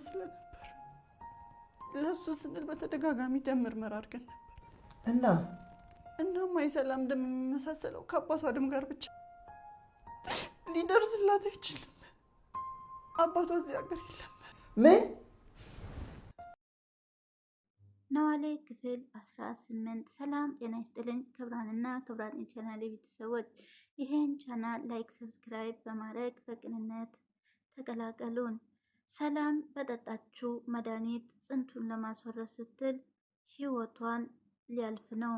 ስለነበር ለሱ ስንል በተደጋጋሚ ደም ምርመራ አድርገን ነበር እናማ የሰላም ደም የሚመሳሰለው ከአባቷ ደም ጋር ብቻ ሊደርስላት አይችልም። አባቷ እዚህ ሀገር የለም። ምን ኖላዊ ክፍል 18። ሰላም ጤና ይስጥልኝ ክብራንና ክብራን የቻናሌ ቤተሰቦች፣ ይሄን ቻናል ላይክ፣ ሰብስክራይብ በማድረግ በቅንነት ተቀላቀሉን። ሰላም በጠጣችው መድኃኒት ጽንቱን ለማስወረድ ስትል ህይወቷን ሊያልፍ ነው።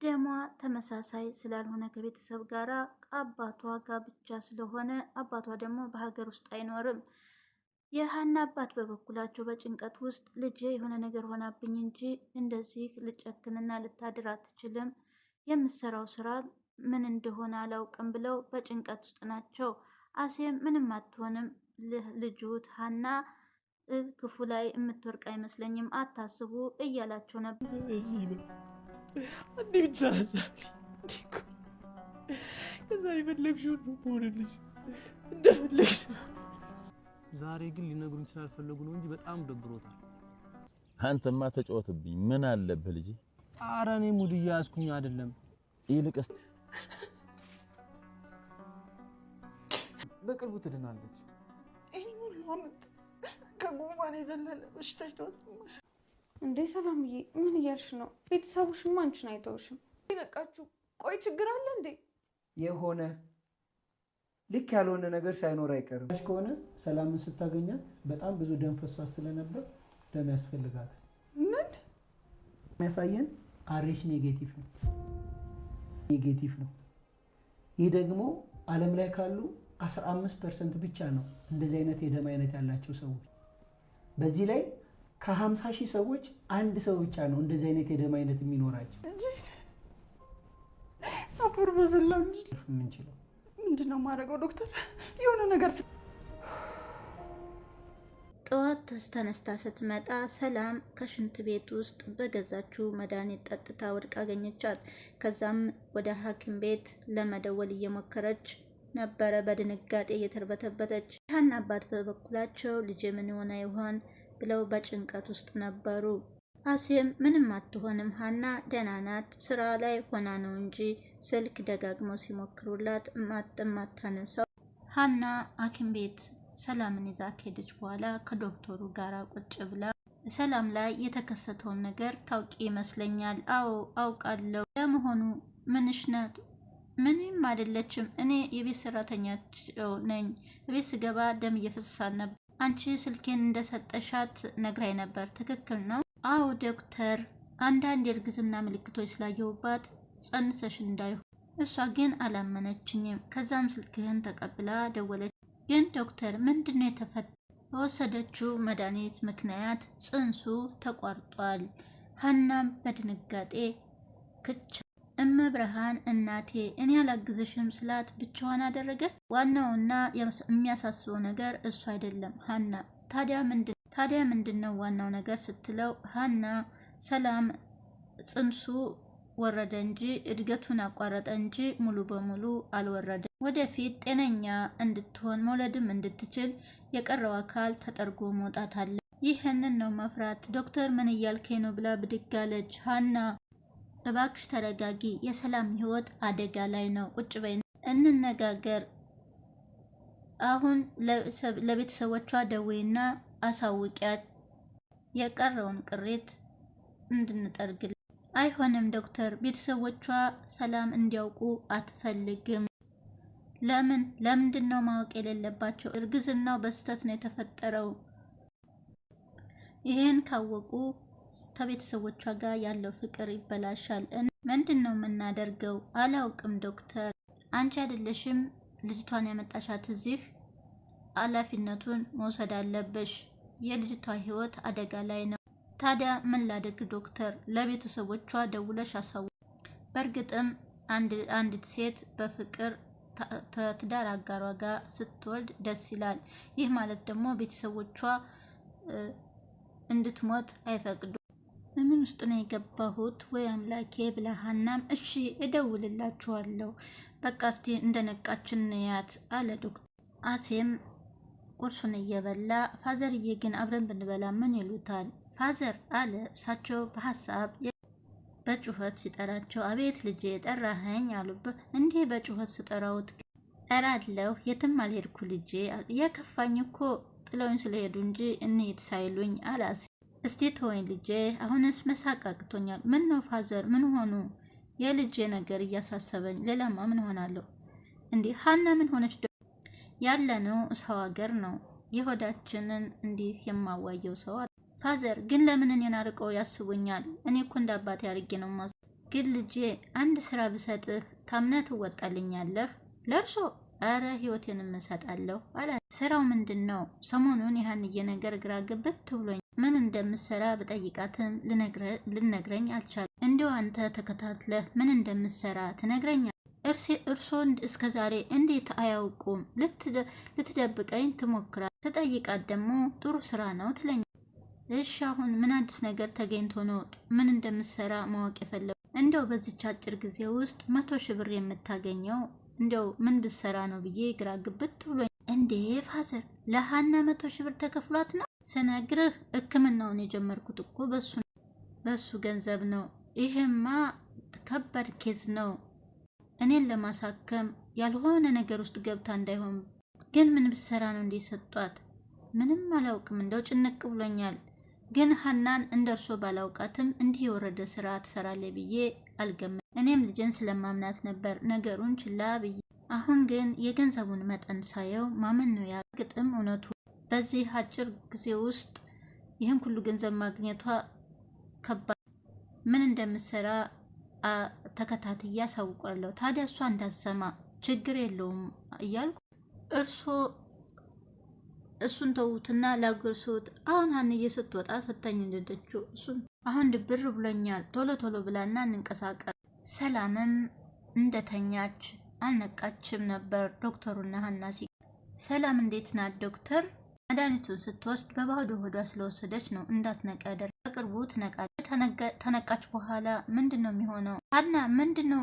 ደሟ ተመሳሳይ ስላልሆነ ከቤተሰብ ጋራ አባቷ ጋር ብቻ ስለሆነ አባቷ ደግሞ በሀገር ውስጥ አይኖርም። የሀና አባት በበኩላቸው በጭንቀት ውስጥ ልጄ የሆነ ነገር ሆናብኝ እንጂ እንደዚህ ልጨክንና ልታድር አትችልም፣ የምሰራው ስራ ምን እንደሆነ አላውቅም ብለው በጭንቀት ውስጥ ናቸው። አሴም ምንም አትሆንም ልጁት ሀና ክፉ ላይ የምትወርቅ አይመስለኝም አታስቡ እያላቸው ነበር። አንዴ ብቻ ከዛ የፈለግሽውን ሆነልሽ እንደፈለግሽ። ዛሬ ግን ሊነግሩኝ ስላልፈለጉ ነው እንጂ በጣም ደብሮታል። አንተማ ተጫወትብኝ ምን አለብህ ልጅ። ኧረ እኔ ሙድ እያያዝኩኝ አይደለም። ይልቅስ በቅርቡ ትድናለች። ይሄ ሁሉ አመት ከጉንፋን የዘለለ በሽታ ይቷል እንዴ? ሰላምዬ ምን እያልሽ ነው? ቤተሰቡሽማ አንቺን አይተውሽም። ይነቃችሁ። ቆይ ችግር አለ እንዴ? የሆነ ልክ ያልሆነ ነገር ሳይኖር አይቀርም። ከሆነ ሰላምን ስታገኛት በጣም ብዙ ደም ፈሷት ስለነበር ደም ያስፈልጋታል። ምን የሚያሳየን አሬሽ ኔጌቲቭ ነው። ይህ ደግሞ ዓለም ላይ ካሉ 15% ብቻ ነው እንደዚህ አይነት የደም አይነት ያላቸው ሰዎች። በዚህ ላይ ከ50,000 ሰዎች አንድ ሰው ብቻ ነው እንደዚህ አይነት የደም አይነት የሚኖራቸው። አፈር በበላው የምንችለው ምንድነው ማድረገው? ዶክተር የሆነ ነገር። ጠዋት ተነስታ ስትመጣ ሰላም ከሽንት ቤት ውስጥ በገዛችው መድኃኒት ጠጥታ ወድቃ አገኘቻት። ከዛም ወደ ሐኪም ቤት ለመደወል እየሞከረች ነበረ በድንጋጤ እየተርበተበተች። ሀና አባት በበኩላቸው ልጄ ምን ሆና ይሆን ብለው በጭንቀት ውስጥ ነበሩ። አሴም ምንም አትሆንም ሀና ደህና ናት፣ ስራ ላይ ሆና ነው እንጂ ስልክ ደጋግመው ሲሞክሩላት ማታነሳው። ሀና ሐኪም ቤት ሰላምን ይዛ ከሄደች በኋላ ከዶክተሩ ጋር ቁጭ ብላ ሰላም ላይ የተከሰተውን ነገር ታውቂ ይመስለኛል። አዎ አውቃለሁ። ለመሆኑ ምንሽ ናት? ምንም አይደለችም። እኔ የቤት ሰራተኛቸው ነኝ። ቤት ስገባ ደም እየፈሰሳት ነበር። አንቺ ስልኬን እንደሰጠሻት ነግራኝ ነበር። ትክክል ነው? አዎ ዶክተር፣ አንዳንድ የእርግዝና ምልክቶች ስላየሁባት ጸንሰሽ እንዳይሆን። እሷ ግን አላመነችኝም። ከዛም ስልክህን ተቀብላ ደወለች። ግን ዶክተር ምንድነው የተፈጠረው? በወሰደችው መድኃኒት ምክንያት ጽንሱ ተቋርጧል። ሀናም በድንጋጤ ክች እመብርሃን እናቴ እኔ አላግዝሽም ስላት ብቻዋን አደረገች። ዋናውና የሚያሳስበው ነገር እሱ አይደለም ሀና። ታዲያ ምንድነው ዋናው ነገር ስትለው ሀና ሰላም ጽንሱ ወረደ እንጂ እድገቱን አቋረጠ እንጂ ሙሉ በሙሉ አልወረደ። ወደፊት ጤነኛ እንድትሆን መውለድም እንድትችል የቀረው አካል ተጠርጎ መውጣት አለ። ይህንን ነው መፍራት። ዶክተር ምን እያልከኝ ነው ብላ ብድግ አለች። ሀና እባክሽ ተረጋጊ፣ የሰላም ህይወት አደጋ ላይ ነው። ቁጭ በይ እንነጋገር። አሁን ለቤተሰቦቿ ደዌና አሳውቂያት የቀረውን ቅሬት እንድንጠርግል። አይሆንም ዶክተር፣ ቤተሰቦቿ ሰላም እንዲያውቁ አትፈልግም። ለምንድን ነው ማወቅ የሌለባቸው? እርግዝናው በስህተት ነው የተፈጠረው። ይሄን ካወቁ ከቤተሰቦቿ ጋር ያለው ፍቅር ይበላሻል። ምንድን ነው የምናደርገው? አላውቅም ዶክተር። አንቺ አይደለሽም ልጅቷን ያመጣሻት እዚህ፣ ኃላፊነቱን መውሰድ አለብሽ። የልጅቷ ህይወት አደጋ ላይ ነው። ታዲያ ምን ላድርግ ዶክተር? ለቤተሰቦቿ ደውለሽ አሳውቂ። በእርግጥም አንዲት ሴት በፍቅር ትዳር አጋሯ ጋር ስትወልድ ደስ ይላል። ይህ ማለት ደግሞ ቤተሰቦቿ እንድትሞት አይፈቅዱ። ምን ውስጥ ነው የገባሁት? ወይ አምላኬ ብላ ሀናም እሺ እደውልላችኋለሁ፣ በቃ እስቲ እንደነቃችን ያት አለ ዶክተር። አሴም ቁርሱን እየበላ ፋዘርዬ ግን አብረን ብንበላ ምን ይሉታል? ፋዘር አለ። እሳቸው በሀሳብ በጩኸት ሲጠራቸው አቤት ልጄ ጠራኸኝ አሉበት። እንዲህ በጩኸት ስጠራውት እራለሁ የትም አልሄድኩ ልጄ፣ የከፋኝ እኮ ጥለውኝ ስለሄዱ እንጂ እንሂድ ሳይሉኝ አላስ። እስቲ ተወኝ ልጄ፣ አሁንስ መሳቅ አቅቶኛል። ምን ነው ፋዘር ምን ሆኑ? የልጄ ነገር እያሳሰበኝ፣ ሌላማ ምን ሆናለሁ? እንዲህ ሀና ምን ሆነች? ያለነው ሰው ሀገር ነው። የሆዳችንን እንዲህ የማዋየው ሰው አለ። ፋዘር ግን ለምን እኔን አርቀው ያስቡኛል? እኔ እኮ እንደ አባቴ አርጌ ነው ማስ። ግን ልጄ አንድ ስራ ብሰጥህ ታምነህ ትወጣልኛለህ? ለእርሶ? አረ ህይወቴን እሰጣለሁ አላ። ስራው ምንድን ነው? ሰሞኑን የሀንዬ ነገር ግራ ግብት ብሎኝ ምን እንደምሰራ ብጠይቃትም ልነግረኝ አልቻለም። እንዲሁ አንተ ተከታትለህ ምን እንደምሰራ ትነግረኛል። እርሶ እስከ ዛሬ እንዴት አያውቁም? ልትደብቀኝ ትሞክራል። ስጠይቃት ደግሞ ጥሩ ስራ ነው ትለኛል። እሺ አሁን ምን አዲስ ነገር ተገኝቶ ነው ምን እንደምሰራ ማወቅ የፈለጉ? እንደው በዚች አጭር ጊዜ ውስጥ 100 ሺህ ብር የምታገኘው እንደው ምን ብሰራ ነው ብዬ ግራ ግብት ብሎኝ። እንዴ ፋዘር ለሀና 100 ሺህ ብር ተከፍሏት ነው? ስነግርህ ሕክምናውን የጀመርኩት እኮ በሱ ገንዘብ ነው። ይሄማ ከባድ ኬዝ ነው። እኔን ለማሳከም ያልሆነ ነገር ውስጥ ገብታ እንዳይሆን። ግን ምን ብሰራ ነው እንዴ ሰጧት? ምንም አላውቅም፣ እንደው ጭንቅ ብሎኛል። ግን ሀናን እንደርሶ ባላውቃትም እንዲህ የወረደ ስራ ትሰራለች ብዬ አልገመትም። እኔም ልጅን ስለማምናት ነበር ነገሩን ችላ ብዬ። አሁን ግን የገንዘቡን መጠን ሳየው ማመን ነው ያግጥም እውነቱ። በዚህ አጭር ጊዜ ውስጥ ይህን ሁሉ ገንዘብ ማግኘቷ ከባድ። ምን እንደምሰራ ተከታትዬ አሳውቃለሁ። ታዲያ እሷ እንዳሰማ ችግር የለውም እያልኩ እሱን ተዉትና ላጉርሱት። አሁን ሀንዬ ስትወጣ ሰታኝ እንደደችው እሱን አሁን ድብር ብሎኛል። ቶሎ ቶሎ ብላና እንንቀሳቀስ። ሰላምም እንደተኛች አልነቃችም ነበር። ዶክተሩና ሀና ሰላም እንዴት ናት ዶክተር? መድኃኒቱን ስትወስድ በባዶ ሆዷ ስለወሰደች ነው እንዳትነቃ ያደረገ። በቅርቡ ትነቃለች። ተነቃች በኋላ ምንድን ነው የሚሆነው? ሀና ምንድን ነው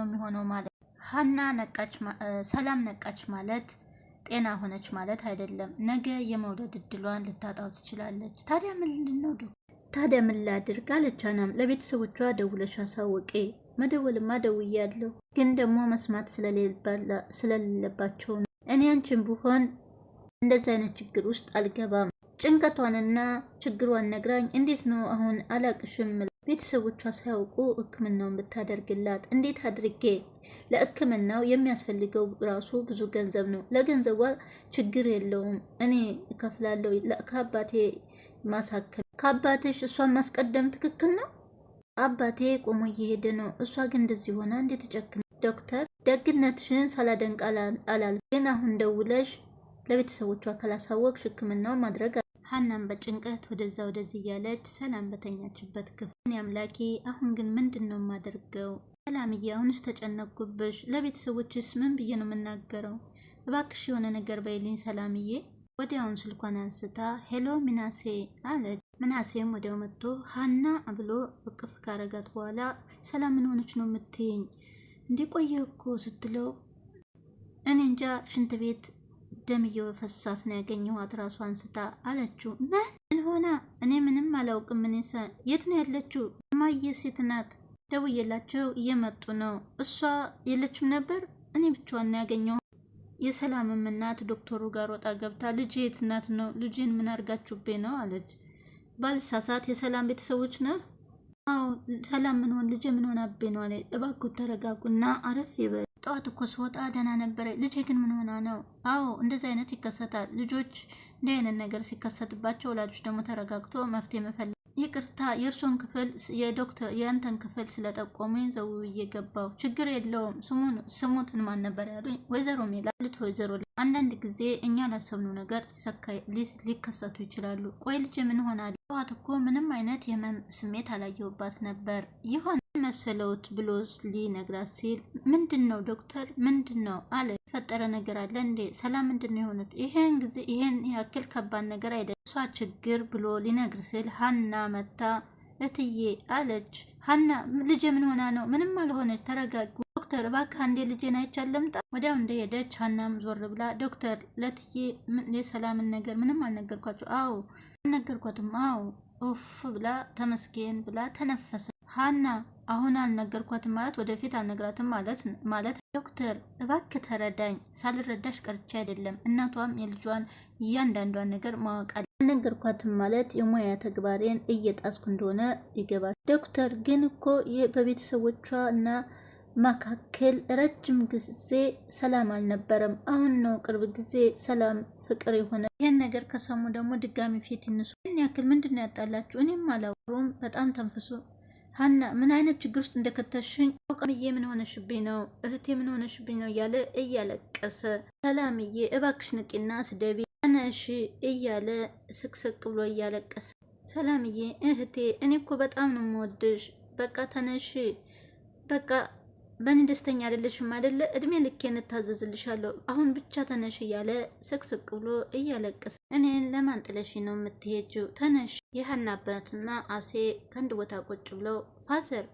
የሚሆነው ማለት? ሀና ነቃች፣ ሰላም ነቃች ማለት ጤና ሆነች ማለት አይደለም። ነገ የመውለድ እድሏን ልታጣው ትችላለች። ታዲያ ምን ላድርግ አለች ሀናም። ለቤተሰቦቿ ደውለሽ አሳውቂ። መደወልማ ደውያለሁ፣ ግን ደግሞ መስማት ስለሌለባቸው ነው። እኔ አንቺን ብሆን እንደዚህ አይነት ችግር ውስጥ አልገባም። ጭንቀቷንና ችግሯን ነግራኝ እንዴት ነው አሁን አላቅሽም። ቤተሰቦቿ ሳያውቁ ሕክምናውን ብታደርግላት እንዴት አድርጌ? ለሕክምናው የሚያስፈልገው ራሱ ብዙ ገንዘብ ነው። ለገንዘቧ ችግር የለውም፣ እኔ እከፍላለሁ። ከአባቴ ማሳከም ከአባትሽ እሷን ማስቀደም ትክክል ነው። አባቴ ቆሞ እየሄደ ነው፣ እሷ ግን እንደዚህ ሆና እንዴት ጨክነ? ዶክተር ደግነትሽን ሳላደንቅ አላል፣ ግን አሁን ደውለሽ ለቤተሰቦቿ ካላሳወቅሽ ሕክምናውን ማድረግ። ሀናም በጭንቀት ወደዛ ወደዚህ እያለች ሰላም በተኛችበት ክፍል አምላኬ፣ አሁን ግን ምንድን ነው የማደርገው? ሰላምዬ አሁንስ ተጨነቅኩብሽ። ለቤተሰቦችስ ምን ብዬ ነው የምናገረው? እባክሽ የሆነ ነገር በይልኝ ሰላምዬ። ወዲያውን ስልኳን አንስታ ሄሎ ሚናሴ አለች። ምናሴም ወዲያው መጥቶ ሀና ብሎ እቅፍ ካረጋት በኋላ ሰላም ምን ሆነች ነው የምትይኝ? እንዲቆየ እኮ ስትለው እኔ እንጃ ሽንት ቤት ደም እየፈሳት ነው ያገኘኋት ራሷ አንስታ አለችው። ምን ሆና? እኔ ምንም አላውቅም። የት ነው ያለችው? እማዬ ሴት ናት፣ ደውዬላቸው እየመጡ ነው። እሷ የለችም ነበር፣ እኔ ብቻዋን ነው ያገኘኋት። የሰላምም እናት ዶክተሩ ጋር ወጣ ገብታ ልጅ የት ናት ነው? ልጅን ምን አድርጋችሁቤ ነው አለች። ባልሳሳት የሰላም ቤተሰቦች ነው? አዎ ሰላም ምን ሆን ልጅ ምን ሆናቤ ነው አለ። እባክዎ ተረጋጉና አረፍ ይበል። ጠዋት እኮ ስወጣ ደህና ነበረ። ልጄ ግን ምን ሆና ነው? አዎ እንደዚህ አይነት ይከሰታል። ልጆች እንዲህ አይነት ነገር ሲከሰትባቸው ወላጆች ደግሞ ተረጋግቶ መፍትሄ መፈለግ። ይቅርታ የእርሶን ክፍል የአንተን ክፍል ስለጠቆሙኝ ዘው እየገባው። ችግር የለውም። ስሙትን ማን ነበር ያሉኝ? ወይዘሮ ሜላት። ወይዘሮ አንዳንድ ጊዜ እኛ ላሰብነው ነገር ሊከሰቱ ይችላሉ። ቆይ ልጄ ምን ሆናል? ጠዋት እኮ ምንም አይነት የህመም ስሜት አላየሁባት ነበር። ይሆን መሰለውት ብሎ ሊነግራት ሲል ምንድን ነው ዶክተር ምንድን ነው አለ። የፈጠረ ነገር አለ እንዴ? ሰላም ምንድን ነው የሆነች? ይሄን ያክል ከባድ ነገር አይደለም እሷ ችግር ብሎ ሊነግር ሲል ሀና መታ እትዬ አለች። ሀና ልጄ ምን ሆና ነው? ምንም አልሆነች፣ ተረጋጉ። ዶክተር እባክህ አንዴ ልጄን አይቻል ልምጣ። ወዲያው እንደሄደች ሀናም ዞር ብላ ዶክተር ለትዬ የሰላምን ነገር ምንም አልነገርኳቸው? አዎ አልነገርኳትም። አዎ ኡፍ ብላ ተመስገን ብላ ተነፈሰ። ሀና አሁን አልነገርኳትም ማለት ወደፊት አልነግራትም ማለት ዶክተር እባክህ ተረዳኝ። ሳልረዳሽ ቀርቼ አይደለም። እናቷም የልጇን እያንዳንዷን ነገር ማወቅ አልነገርኳትም ማለት የሙያ ተግባሬን እየጣስኩ እንደሆነ ይገባል። ዶክተር ግን እኮ በቤተሰቦቿ እና መካከል ረጅም ጊዜ ሰላም አልነበረም። አሁን ነው ቅርብ ጊዜ ሰላም ፍቅር የሆነ። ይህን ነገር ከሰሙ ደግሞ ድጋሚ ፊት ይንሱ። ይህን ያክል ምንድን ነው ያጣላችሁ? እኔም አላወሩም። በጣም ተንፍሱ። ሀና ምን አይነት ችግር ውስጥ እንደከተሽኝ አውቃምዬ፣ ምን ሆነሽብኝ ነው እህቴ፣ ምን ሆነሽብኝ ነው እያለ እያለቀሰ ሰላምዬ እባክሽ ንቂና ስደቢ ተነሽ እያለ ስቅስቅ ብሎ እያለቀሰ ሰላምዬ እህቴ እኔ እኮ በጣም ነው የምወድሽ፣ በቃ ተነሽ፣ በቃ በእኔ ደስተኛ አይደለሽም አይደለ? እድሜ ልኬ እንታዘዝልሻለሁ፣ አሁን ብቻ ተነሽ እያለ ስቅስቅ ብሎ እያለቀሰ እኔን ለማን ጥለሽ ነው የምትሄጂው? ተነሽ። የሀና አባትና አሴ ከአንድ ቦታ ቁጭ ብለው ፋዘር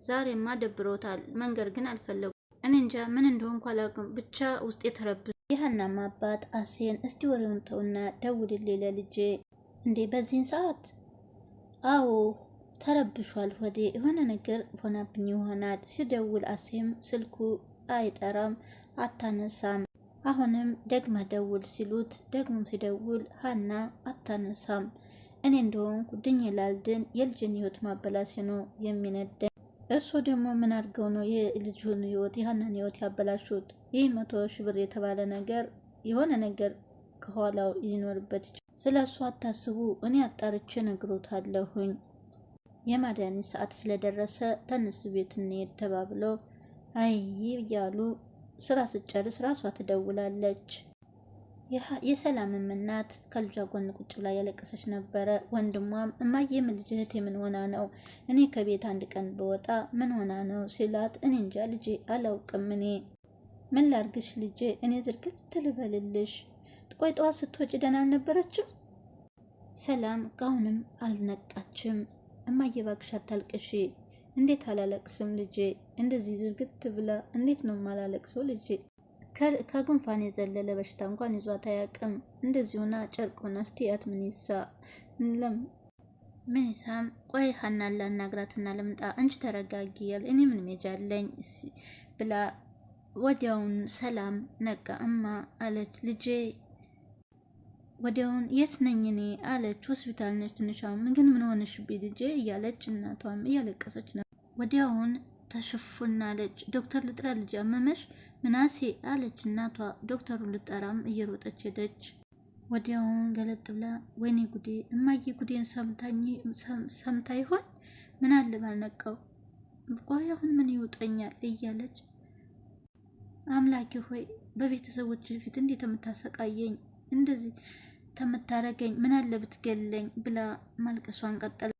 ዛሬማ ደብሮታል፣ መንገድ ግን አልፈለጉ። እኔ እንጃ ምን እንደሆንኩ አላውቅም፣ ብቻ ውስጥ የተረብሱ። የሀናም አባት አሴን እስቲ ወሬውን ተውና ደውልልኝ ለልጄ። እንዴ በዚህን ሰዓት? አዎ ተረብሿል፣ ሆዴ የሆነ ነገር ሆናብኝ ይሆናል። ሲደውል አሴም ስልኩ አይጠራም፣ አታነሳም። አሁንም ደግመ ደውል ሲሉት ደግሞም ሲደውል ሀና አታነሳም። እኔ እንደሆንኩ ድኝ ላልድን የልጅን ህይወት ማበላሴ ነው የሚነደኝ። እርሶ ደግሞ ምን አድርገው ነው የልጅን ህይወት የሀናን ህይወት ያበላሹት? ይህ 100 ሺህ ብር የተባለ ነገር የሆነ ነገር ከኋላው ሊኖርበት ይችላል። ስለ እሱ አታስቡ፣ እኔ አጣርቼ ነግሮታለሁኝ። የማዳኒት ሰዓት ስለደረሰ ተነስ ቤት እንሄድ ተባብለው አይ እያሉ ስራ ስጨርስ ራሷ ትደውላለች። የሰላምም እናት ከልጇ ጎን ቁጭ ብላ ያለቀሰች ነበረ። ወንድሟም እማዬ ምን ልጅ እህቴ ምን ሆና ነው? እኔ ከቤት አንድ ቀን በወጣ ምን ሆና ነው ሲላት፣ እኔ እንጃ ልጄ አላውቅም። እኔ ምን ላርግሽ ልጄ? እኔ ዝርግት ልበልልሽ? ቆይ ጠዋት ስትወጪ ደህና አልነበረችም? ሰላም ጋውንም አልነቃችም። እማዬ እባክሽ አታልቅሺ። እንዴት አላለቅስም ልጄ? እንደዚህ ዝርግት ብላ እንዴት ነው ማላለቅሰው ልጄ? ከጉንፋን የዘለለ በሽታ እንኳን ይዟት አያውቅም። እንደዚህ ሆና ጨርቁና ስቲያት ምን ይሳም። ቆይ ሀናን ላናግራትና ልምጣ፣ አንቺ ተረጋጊ ያል እኔ ምን ሜጃለኝ ብላ ወዲያውን ሰላም ነቃ። እማ አለች ልጄ። ወዲያውን የት ነኝ እኔ አለች። ሆስፒታል ነች ትንሿ። ግን ምን ሆነሽብኝ ልጄ እያለች እናቷም እያለቀሰች ነው። ወዲያውን ተሽፉና አለች። ዶክተር ልጥራ ልጅ አመመሽ ምናሴ አለች እናቷ። ዶክተሩን ልጠራም እየሮጠች ሄደች። ወዲያውን ገለጥ ብላ ወይኔ ጉዴ እማዬ ጉዴን ሰምታ ይሆን? ምን አለ ባልነቃው። ቆይ አሁን ምን ይውጠኛል እያለች አምላኬ ሆይ በቤተሰቦች ፊት እንዴት የምታሰቃየኝ እንደዚህ ተምታረገኝ ምን አለ ብትገለኝ ብላ ማልቀሷን ቀጠለ።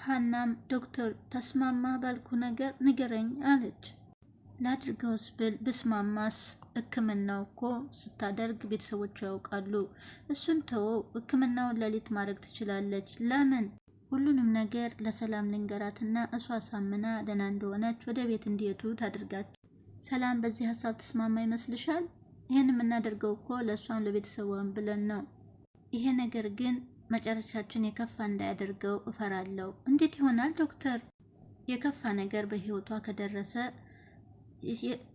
ሀናም ዶክተር ተስማማ ባልኩ ነገር ንገረኝ አለች። ላድርገውስ ብል ብስማማስ? ሕክምናው እኮ ስታደርግ ቤተሰቦቿ ያውቃሉ። እሱን ተወው፣ ሕክምናውን ሌሊት ማድረግ ትችላለች። ለምን? ሁሉንም ነገር ለሰላም ልንገራትና እሷ ሳምና ደህና እንደሆነች ወደ ቤት እንዲሄዱ ታድርጋቸው። ሰላም በዚህ ሀሳብ ተስማማ ይመስልሻል? ይህን የምናደርገው እኮ ለእሷም ለቤተሰቧን ብለን ነው። ይሄ ነገር ግን መጨረሻችን የከፋ እንዳያደርገው እፈራለሁ። እንዴት ይሆናል ዶክተር? የከፋ ነገር በህይወቷ ከደረሰ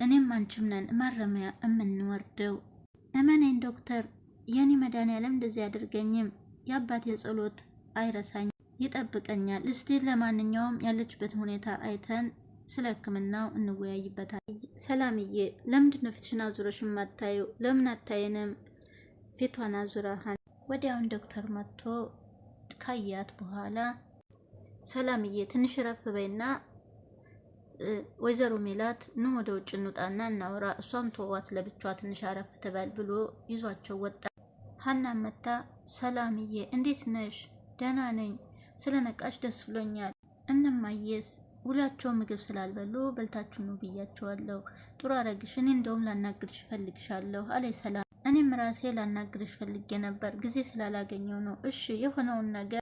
እኔም አንቺም ነን ማረሚያ የምንወርደው። እመኔን ዶክተር፣ የኔ መድኃኒዓለም እንደዚህ አያደርገኝም። የአባቴ ጸሎት አይረሳኝም፣ ይጠብቀኛል። እስቲ ለማንኛውም ያለችበትን ሁኔታ አይተን ስለ ህክምናው እንወያይበታል። ሰላምዬ ለምንድን ነው ፊትሽን አዙረሽ የማታየው? ለምን አታየንም? ፊቷን አዙራሃን። ወዲያውን ዶክተር መጥቶ ካያት በኋላ ሰላምዬ ትንሽ ረፍ በይና ወይዘሮ ሜላት ኑ ወደ ውጭ እንውጣና እናውራ፣ እሷም ተዋት ለብቻዋ ትንሽ አረፍ ትበል ብሎ ይዟቸው ወጣ። ሀና መታ ሰላምዬ እንዴት ነሽ? ደህና ነኝ፣ ስለነቃሽ ደስ ብሎኛል። እነማየስ ውላቸው ምግብ ስላልበሉ በልታችሁ ነው ብያቸዋለሁ። ጥሩ አረግሽ። እኔ እንደውም ላናግርሽ ፈልግሻለሁ አለይ ሰላም። እኔም ራሴ ላናግርሽ ፈልጌ ነበር ጊዜ ስላላገኘው ነው። እሺ የሆነውን ነገር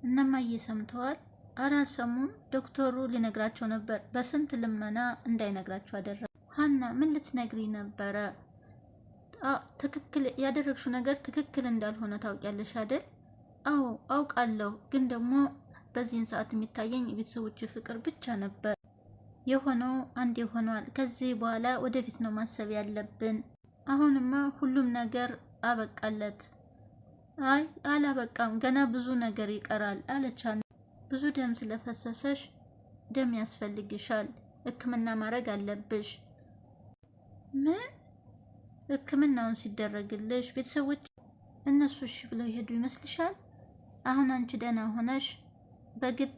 እነማየ ሰምተዋል? ኧረ አልሰሙም። ዶክተሩ ሊነግራቸው ነበር። በስንት ልመና እንዳይነግራቸው አደረገ። ሀና ምን ልትነግሪ ነበረ? ትክክል ያደረግሽው ነገር ትክክል እንዳልሆነ ታውቂያለሽ አይደል? አዎ አውቃለሁ፣ ግን ደግሞ በዚህን ሰዓት የሚታየኝ የቤተሰቦች ፍቅር ብቻ ነበር። የሆነው አንድ ሆኗል። ከዚህ በኋላ ወደፊት ነው ማሰብ ያለብን። አሁንማ ሁሉም ነገር አበቃለት። አይ አላበቃም፣ ገና ብዙ ነገር ይቀራል አለቻት። ብዙ ደም ስለፈሰሰሽ ደም ያስፈልግሻል፣ ሕክምና ማድረግ አለብሽ። ምን? ሕክምናውን ሲደረግልሽ ቤተሰቦች እነሱ እሺ ብለው ይሄዱ ይመስልሻል? አሁን አንቺ ደህና ሆነሽ በግድ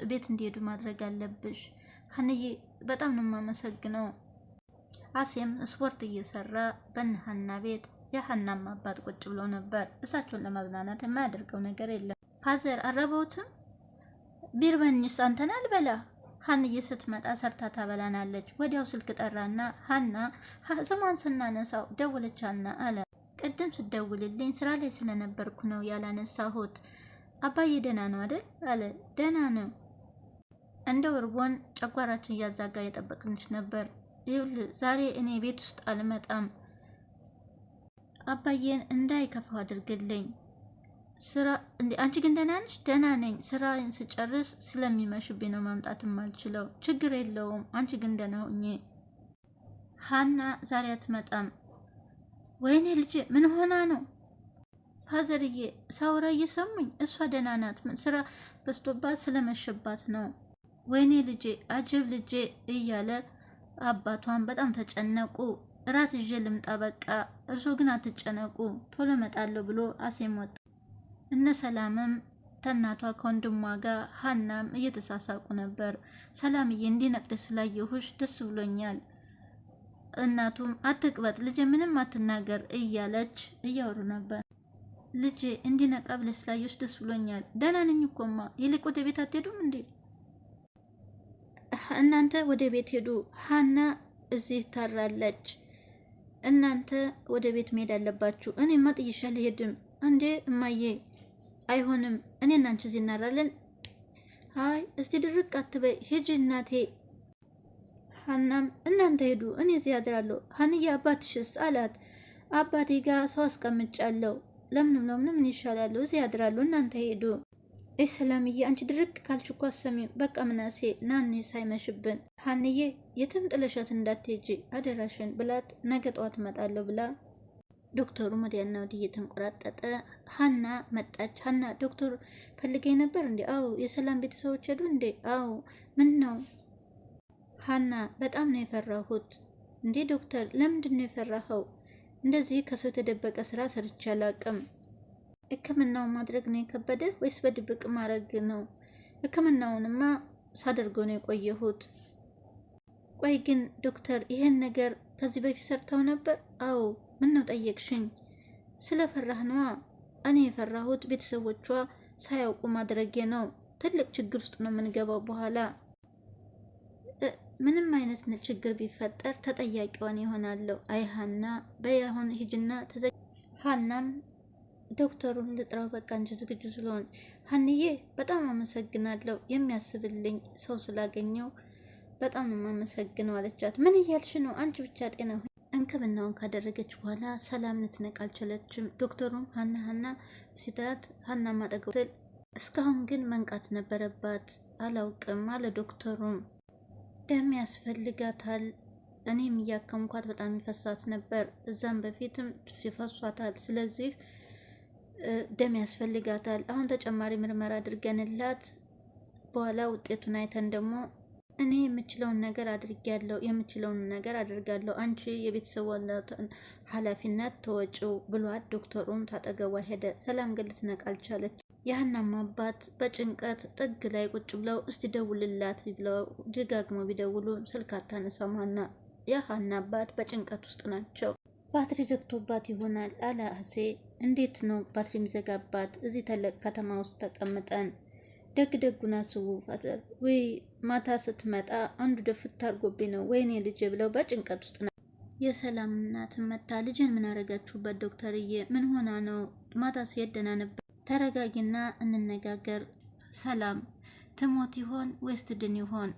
ቤት እንዲሄዱ ማድረግ አለብሽ። ሀንዬ በጣም ነው የማመሰግነው። አሴም ስፖርት እየሰራ በነሀና ቤት የሀናም አባት ቁጭ ብለው ነበር። እሳቸውን ለማዝናናት የማያደርገው ነገር የለም። ፋዘር አረበውትም ቢርበኝስ አንተን አልበላ። ሀንዬ ስትመጣ ሰርታ ታበላናለች። ወዲያው ስልክ ጠራና ሀና ስሟን ስናነሳው ደወለች። ሀና አለ ቅድም ስደውልልኝ ስራ ላይ ስለነበርኩ ነው ያላነሳሁት። አባዬ ደህና ነው አይደል? አለ ደህና ነው። እንደ እርቦን ጨጓራችን እያዛጋ የጠበቅንች ነበር። ይኸውልህ ዛሬ እኔ ቤት ውስጥ አልመጣም። አባዬን እንዳይከፋው አድርግልኝ። ስራ እንዴ አንቺ ግን ደህና ነሽ? ደህና ነኝ። ስራን ስጨርስ ስለሚመሽብኝ ነው መምጣት የማልችለው። ችግር የለውም። አንቺ ግን ደህና ሁኚ። ሀና ዛሬ አትመጣም። ወይኔ ልጄ ምን ሆና ነው? ፋዘርዬ ሳውራ እየሰሙኝ እሷ ደህና ናት። ስራ በስቶባት ስለመሸባት ነው። ወይኔ ልጄ አጀብ ልጄ እያለ አባቷን በጣም ተጨነቁ። እራት ይዤ ልምጣ በቃ፣ እርሶ ግን አትጨነቁ፣ ቶሎ እመጣለሁ ብሎ አሴም ወጣ። እነ ሰላምም ተናቷ ከወንድሟ ጋር ሀናም እየተሳሳቁ ነበር። ሰላምዬ እንዲነቅደሽ ስላየሁሽ ደስ ብሎኛል። እናቱም አትቅበጥ ልጄ ምንም አትናገር እያለች እያወሩ ነበር። ልጄ እንዲነቃ ብለሽ ስላየሁሽ ደስ ብሎኛል። ደህና ነኝ እኮማ። ይልቅ ወደ ቤት አትሄዱም እንዴ? እናንተ ወደ ቤት ሄዱ። ሀና እዚህ ታራለች። እናንተ ወደ ቤት መሄድ አለባችሁ። እኔማ ጥይሻ አልሄድም። እንዴ እማዬ አይሆንም። እኔ እና አንቺ እዚህ እናራለን። አይ እስቲ ድርቅ አትበይ፣ ሂጂ እናቴ። ሀናም እናንተ ሄዱ፣ እኔ እዚህ አድራለሁ። ሀንዬ አባትሽስ አላት። አባቴ ጋር ሰው አስቀምጫለሁ። ለምንም ምን ይሻላሉ? እዚህ አድራለሁ። እናንተ ሄዱ። ሰላምዬ አንቺ ድርቅ ካልሽ እኮ አሰሚም። በቃ ምናሴ ናኔ ሳይመሽብን። ሀንዬ የትም ጥለሻት እንዳትሄጂ አደራሽን ብላት ነገ ጠዋት እመጣለሁ ብላ ዶክተሩ ወዲያና ወዲህ እየተንቆራጠጠ ሀና መጣች። ሀና ዶክተር ፈልገኝ ነበር እንዴ? አዎ። የሰላም ቤተሰቦች ሄዱ እንዴ? አዎ። ምን ነው? ሀና በጣም ነው የፈራሁት። እንዴ ዶክተር ለምንድን ነው የፈራኸው? እንደዚህ ከሰው የተደበቀ ስራ ሰርቼ አላቅም። ሕክምናውን ማድረግ ነው የከበደ ወይስ በድብቅ ማድረግ ነው? ሕክምናውንማ ሳደርገው ነው የቆየሁት። ቆይ ግን ዶክተር ይሄን ነገር ከዚህ በፊት ሰርተው ነበር? አዎ። ምን ነው ጠየቅሽኝ? ስለፈራህ ነዋ። እኔ የፈራሁት ቤተሰቦቿ ሳያውቁ ማድረጌ ነው። ትልቅ ችግር ውስጥ ነው የምንገባው በኋላ። ምንም አይነት ችግር ቢፈጠር ተጠያቂዋን ይሆናለሁ። አይ ሀና በያሁን ሂጅና ሀናም ዶክተሩን ልጥራው በቃ እንጂ ዝግጁ ስለሆን። ሀንዬ በጣም አመሰግናለሁ፣ የሚያስብልኝ ሰው ስላገኘው በጣም ነው የማመሰግነው አለቻት። ምን እያልሽ ነው? አንቺ ብቻ ጤና እንክብናውን ካደረገች በኋላ ሰላም ልትነቃ አልቻለችም። ዶክተሩም ሀና ሲታት ሀና ማጠገብ እስካሁን ግን መንቃት ነበረባት። አላውቅም አለ ዶክተሩም። ደም ያስፈልጋታል። እኔም እያከምኳት በጣም ይፈሳት ነበር። እዛም በፊትም ይፈሷታል። ስለዚህ ደም ያስፈልጋታል። አሁን ተጨማሪ ምርመራ አድርገንላት በኋላ ውጤቱን አይተን ደግሞ እኔ የምችለውን ነገር አድርጋለሁ። አንቺ የቤተሰቡ ኃላፊነት ተወጪው ብሏት ዶክተሩም ታጠገቧ ሄደ። ሰላም ግን ልትነቃ አልቻለች። የሀናም አባት በጭንቀት ጥግ ላይ ቁጭ ብለው እስቲ ደውልላት ብለው ደጋግመው ቢደውሉ ስልክ አታነሳም ሀና። የሀና አባት በጭንቀት ውስጥ ናቸው። ባትሪ ዘግቶባት ይሆናል አለ አሴ። እንዴት ነው ባትሪ የሚዘጋባት? እዚህ ተለቅ ከተማ ውስጥ ተቀምጠን ደጉን አስቡ ፋዘር። ወይ ማታ ስትመጣ አንዱ ደፍት አድርጎብኝ ነው ወይኔ ልጄ ብለው በጭንቀት ውስጥ ነው። የሰላም እናት መታ ልጅን ምን አረጋችሁበት ዶክተርዬ? ምን ሆና ነው? ማታ ሲሄድ ደህና ነበር። ተረጋጊና እንነጋገር። ሰላም ትሞት ይሆን ወይስ ትድን ይሆን?